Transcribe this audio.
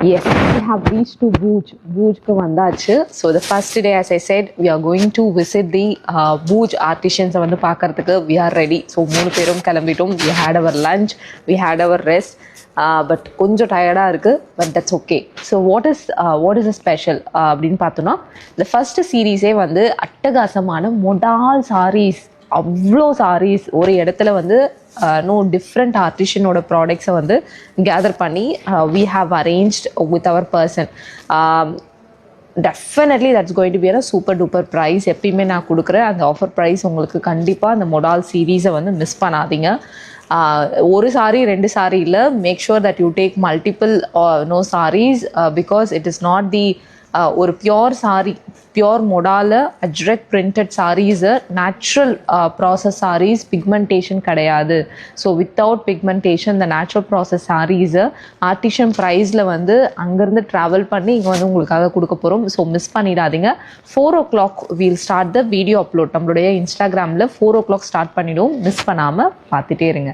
Yes, we have reached to Bhuj. Bhujku vandachu. So the first day, as I said, we are going to visit the Bhuj artisans வந்து பார்க்கறதுக்கு we are ready. So மூணு பேரும் கிளம்பிட்டோம். We had our lunch, we had our rest. But கொஞ்சம் டயர்டாக இருக்குது, but that's okay. So what is a special அப்படின்னு பார்த்தோன்னா, இந்த ஃபர்ஸ்ட் சீரீஸே வந்து அட்டகாசமான மொடால் சாரீஸ், அவ்வளோ சாரீஸ் ஒரு இடத்துல வந்து டிஃப்ரெண்ட் ஆர்டிஷனோட ப்ராடக்ட்ஸை வந்து கேதர் பண்ணி we have arranged with our person. Definitely that's going to be a super duper price. எப்பயுமே நான் கொடுக்குற அந்த ஆஃபர் ப்ரைஸ் உங்களுக்கு கண்டிப்பாக அந்த மொடால் சீரீஸை வந்து மிஸ் பண்ணாதீங்க. ஒரு சாரி ரெண்டு சாரி இல்லை, make sure that you take multiple saris because it is not the ஒரு பியோர் சாரி, பியோர் மொடால Ajrakh printed saris, natural process saris, pigmentation கிடையாது. So without pigmentation the natural process saris artisan ப்ரைஸில் வந்து அங்கேருந்து ட்ராவல் பண்ணி இங்கே வந்து உங்களுக்காக கொடுக்க போகிறோம். ஸோ மிஸ் பண்ணிடாதீங்க. 4 o'clock we'll start the video upload. நம்மளுடைய இன்ஸ்டாகிராமில் 4 o'clock ஸ்டார்ட் பண்ணிவிடுவோம். மிஸ் பண்ணாமல் பார்த்துட்டே இருங்க.